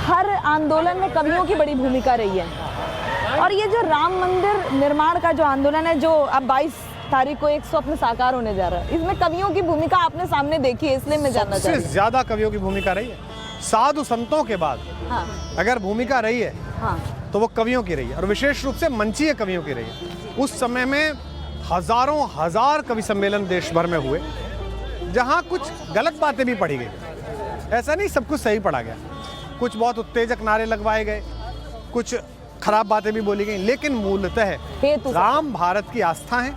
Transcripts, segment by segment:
हर आंदोलन में कवियों की बड़ी भूमिका रही है। और ये जो राम मंदिर निर्माण का जो आंदोलन है, जो अब 22 तारीख को एक स्वप्न साकार होने जा रहा है, इसमें कवियों की भूमिका आपने सामने देखी है, इसलिए मैं जानना चाहती हूँ। सबसे ज्यादा कवियों की भूमिका रही है। साधु संतों के बाद हाँ। अगर भूमिका रही है हाँ। तो वो कवियों की रही है, और विशेष रूप से मंचीय कवियों की रही है। उस समय में हजारों हजार कवि सम्मेलन देश भर में हुए, जहाँ कुछ गलत बातें भी पढ़ी गई। ऐसा नहीं सब कुछ सही पढ़ा गया, कुछ बहुत उत्तेजक नारे लगवाए गए, कुछ खराब बातें भी बोली गई, लेकिन मूलतः राम भारत की आस्था है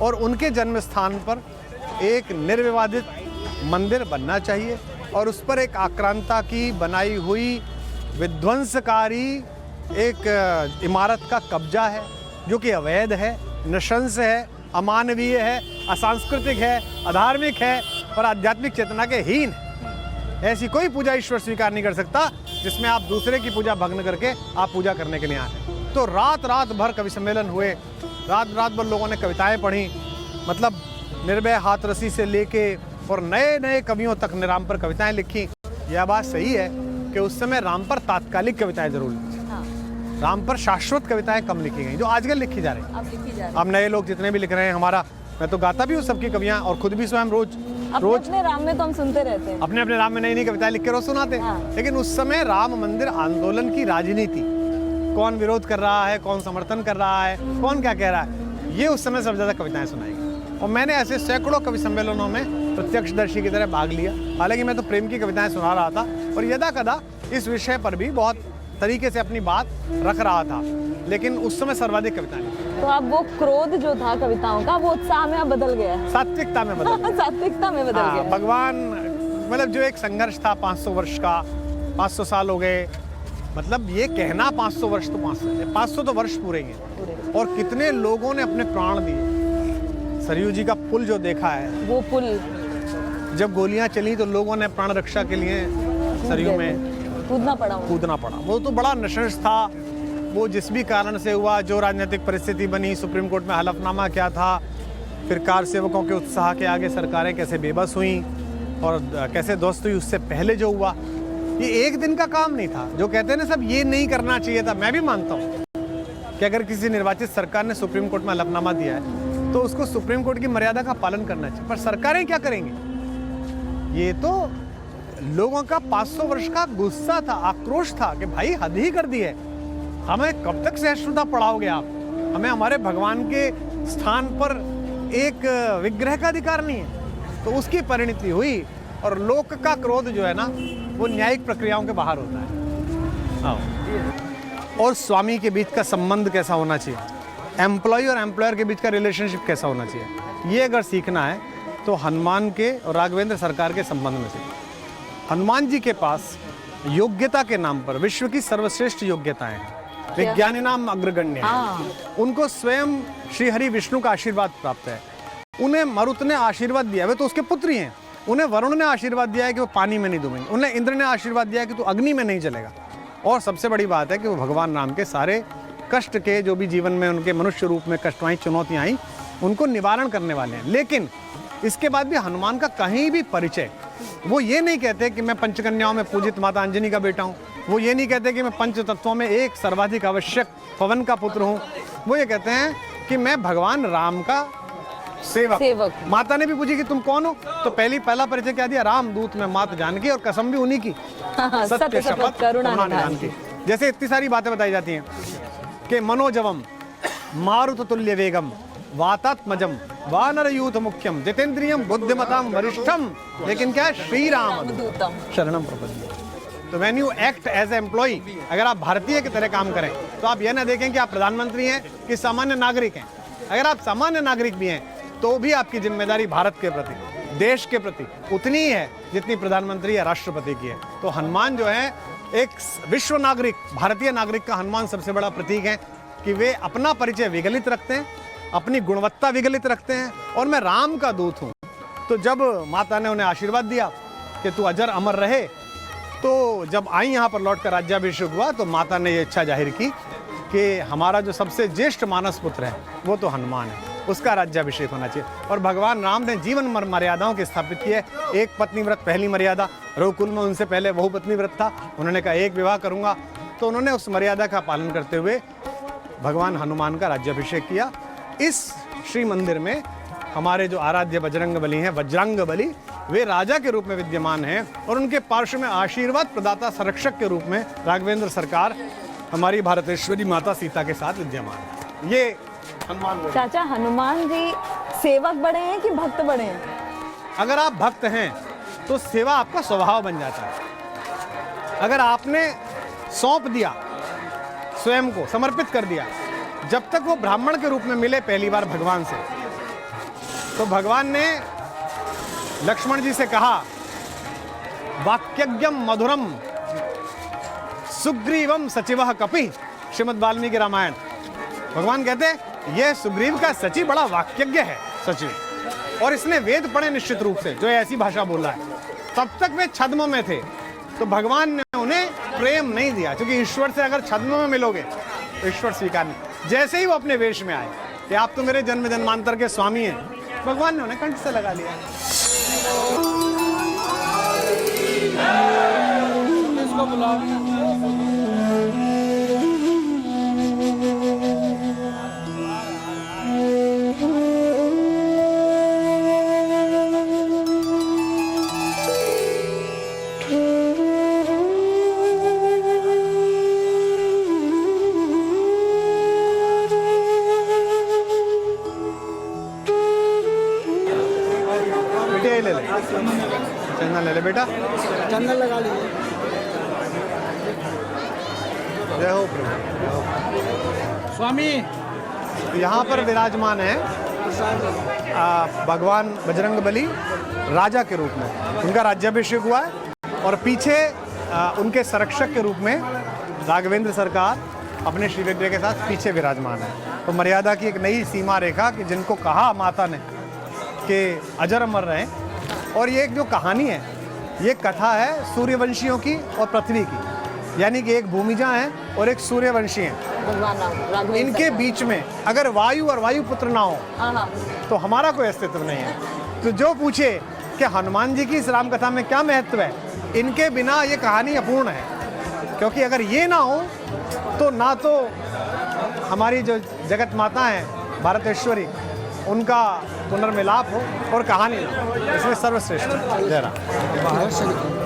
और उनके जन्म स्थान पर एक निर्विवादित मंदिर बनना चाहिए, और उस पर एक आक्रांता की बनाई हुई विध्वंसकारी एक इमारत का कब्जा है, जो कि अवैध है, नृशंस है, अमानवीय है, असांस्कृतिक है, अधार्मिक है और आध्यात्मिक चेतना के हीन है। ऐसी कोई पूजा ईश्वर स्वीकार नहीं कर सकता जिसमें आप दूसरे की पूजा भंग करके आप पूजा करने के लिए आए। तो रात रात भर कवि सम्मेलन हुए, रात रात भर लोगों ने कविताएं पढ़ी, मतलब निर्भय हाथरसी से लेके और नए नए कवियों तक ने राम पर कविताएं लिखी। यह बात सही है कि उस समय राम पर तात्कालिक कविताएं जरूर लिखी, राम पर शाश्वत कविताएं कम लिखी गई, जो आजकल लिखी जा रही हैं। अब नए लोग जितने भी लिख रहे हैं, हमारा मैं तो गाता भी हूँ सबकी कवियाँ, और खुद भी स्वयं रोज अपने राम में तो हम सुनते रहते हैं, अपने राम में नई नई कविताएं लिख के रोज सुनाते हैं। हाँ। लेकिन उस समय राम मंदिर आंदोलन की राजनीति, कौन विरोध कर रहा है, कौन समर्थन कर रहा है, कौन क्या कह रहा है, ये उस समय सबसे ज्यादा कविताएं सुनाई गई। और मैंने ऐसे सैकड़ों कवि सम्मेलनों में प्रत्यक्षदर्शी की तरह भाग लिया। हालांकि मैं तो प्रेम की कविताएं सुना रहा था और यदा कदा इस विषय पर भी बहुत तरीके से अपनी बात रख रहा था, लेकिन उस समय सर्वाधिक कविताएं। तो अब वो क्रोध जो था कविताओं का, वो उत्साह में अब बदल गया है, सात्विकता में बदल गया। सात्विकता में बदल गया। भगवान, मतलब जो एक संघर्ष था 500 वर्ष का, 500 साल हो गए, मतलब ये कहना 500 वर्ष तो 500 तो वर्ष पूरे हैं, और कितने लोगों ने अपने प्राण दिए। सरयू जी का पुल जो देखा है, वो पुल जब गोलियां चली तो लोगों ने प्राण रक्षा के लिए सरयू में कूदना पड़ा। वो तो बड़ा नशंस था, वो जिस भी कारण से हुआ, जो राजनीतिक परिस्थिति बनी, सुप्रीम कोर्ट में हलफनामा क्या था, फिर कार सेवकों के उत्साह के आगे सरकारें कैसे बेबस हुई और कैसे ध्वस्त हुई, उससे पहले जो हुआ, ये एक दिन का काम नहीं था। जो कहते हैं ना सब, ये नहीं करना चाहिए था, मैं भी मानता हूँ कि अगर किसी निर्वाचित सरकार ने सुप्रीम कोर्ट में हलफनामा दिया है तो उसको सुप्रीम कोर्ट की मर्यादा का पालन करना चाहिए। पर सरकारें क्या करेंगी? ये तो लोगों का 500 वर्ष का गुस्सा था, आक्रोश था कि भाई हद ही कर दी है, हमें कब तक सहिष्णुता पढ़ाओगे आप, हमें हमारे भगवान के स्थान पर एक विग्रह का अधिकार नहीं है। तो उसकी परिणति हुई, और लोक का क्रोध जो है ना, वो न्यायिक प्रक्रियाओं के बाहर होता है। और स्वामी के बीच का संबंध कैसा होना चाहिए, एम्प्लॉय और एम्प्लॉयर के बीच का रिलेशनशिप कैसा होना चाहिए, ये अगर सीखना है तो हनुमान के और राघवेंद्र सरकार के संबंध में सीखना। हनुमान जी के पास योग्यता के नाम पर विश्व की सर्वश्रेष्ठ योग्यताएं हैं, विज्ञानी नाम अग्रगण्य है। उनको स्वयं श्री हरि विष्णु का आशीर्वाद प्राप्त है। उन्हें मरुत ने आशीर्वाद दिया, वे तो उसके पुत्र ही हैं। उन्हें वरुण ने आशीर्वाद दिया है कि वो पानी में नहीं डूबेंगे। उन्हें इंद्र ने आशीर्वाद दिया है कि तू अग्नि में नहीं जलेगा। और सबसे बड़ी बात है कि वो भगवान राम के सारे कष्ट के, जो भी जीवन में उनके मनुष्य रूप में कष्ट आई, चुनौतियाँ आई, उनको निवारण करने वाले हैं। लेकिन इसके बाद भी हनुमान का कहीं भी परिचय, वो ये नहीं कहते कि मैं पंचकन्याओं में पूजित माता अंजनी का बेटा हूँ, वो ये नहीं कहते कि मैं पंच तत्वों में एक सर्वाधिक आवश्यक पवन का पुत्र हूँ। वो ये कहते हैं कि मैं भगवान राम का सेवक। माता ने भी पूछी कि तुम कौन हो, तो पहला परिचय क्या दिया, राम दूत में मात जानकी, और कसम भी उन्हीं की, सत्य शपथ करुणा निधान की। जैसे इतनी सारी बातें बताई जाती हैं कि मनोजवम मारुत तुल्य वेगम वातात्मजम वानरयूथ मुख्यम जितेंद्रियम बुद्धिमताम वरिष्ठम, लेकिन क्या, श्री राम शरणम प्रपद्ये। तो when you act as a employee, अगर आप भारतीय की तरह काम करें तो आप यह ना देखें कि आप प्रधानमंत्री हैं कि सामान्य नागरिक हैं। अगर आप सामान्य नागरिक भी हैं तो भी आपकी जिम्मेदारी भारत के प्रति, देश के प्रति उतनी ही है जितनी प्रधानमंत्री या राष्ट्रपति की है। तो हनुमान जो है एक विश्व नागरिक, भारतीय नागरिक का हनुमान सबसे बड़ा प्रतीक है कि वे अपना परिचय विगलित रखते हैं, अपनी गुणवत्ता विगलित रखते हैं, और मैं राम का दूत हूँ। तो जब माता ने उन्हें आशीर्वाद दिया कि तू अजर अमर रहे, तो जब आई यहाँ पर लौट कर राज्याभिषेक हुआ तो माता ने ये इच्छा जाहिर की कि हमारा जो सबसे ज्येष्ठ मानस पुत्र है वो तो हनुमान है। उसका राज्याभिषेक होना चाहिए। और भगवान राम ने जीवन मर्यादाओं की स्थापित की है। एक पत्नी व्रत पहली मर्यादा, रघुकुल में उनसे पहले बहुपत्नी व्रत था, उन्होंने कहा एक विवाह करूंगा, तो उन्होंने उस मर्यादा का पालन करते हुए भगवान हनुमान का राज्याभिषेक किया। इस श्री मंदिर में हमारे जो आराध्य बजरंगबली हैं, वज्रांगबली, वे राजा के रूप में विद्यमान हैं और उनके पार्श्व में आशीर्वाद प्रदाता संरक्षक के रूप में राघवेंद्र सरकार हमारी भारतेश्वरी माता सीता के साथ विद्यमान है। ये हनुमान गढ़ी। चाचा, हनुमान जी सेवक बड़े हैं कि भक्त बड़े हैं? अगर आप भक्त हैं तो सेवा आपका स्वभाव बन जाता है। अगर आपने सौंप दिया, स्वयं को समर्पित कर दिया, जब तक वो ब्राह्मण के रूप में मिले पहली बार भगवान से, तो भगवान ने लक्ष्मण जी से कहा, वाक्यज्ञम मधुरम सुग्रीवम सचिवः कपि, श्रीमद् वाल्मीकि रामायण। भगवान कहते हैं यह सुग्रीव का सचिव बड़ा वाक्यज्ञ है, सचिव, और इसने वेद पढ़े निश्चित रूप से, जो ऐसी भाषा बोल रहा है। तब तक वे छद्म में थे, तो भगवान ने उन्हें प्रेम नहीं दिया, क्योंकि ईश्वर से अगर छद्म में मिलोगे तो ईश्वर स्वीकार नहीं। जैसे ही वो अपने वेश में आए कि आप तो मेरे जन्म जन्मांतर के स्वामी हैं, भगवान ने उन्हें कंठ से लगा लिया। ले ले, चंदन ले ले बेटा, चंदन लगा लीजिए। जय हो प्रभु। स्वामी यहाँ पर विराजमान है भगवान बजरंगबली राजा के रूप में, उनका राज्याभिषेक हुआ है, और पीछे उनके संरक्षक के रूप में राघवेंद्र सरकार अपने श्री विग्रह के साथ पीछे विराजमान है। तो मर्यादा की एक नई सीमा रेखा कि जिनको कहा माता ने कि अजर अमर रहें। और ये एक जो कहानी है, ये कथा है सूर्यवंशियों की और पृथ्वी की, यानी कि एक भूमिजा है और एक सूर्यवंशी है। भगवान राम, राघवेंद्र इनके सरकार। बीच में अगर वायु और वायुपुत्र ना हो हाँ, तो हमारा कोई अस्तित्व नहीं है। तो जो पूछे कि हनुमान जी की इस राम कथा में क्या महत्व है, इनके बिना ये कहानी अपूर्ण है, क्योंकि अगर ये ना हो तो ना तो हमारी जो जगत माता है भारतेश्वरी, उनका पुनर्मिलाप हो और कहानी ना हो, इसमें सर्वश्रेष्ठ है। जय राम।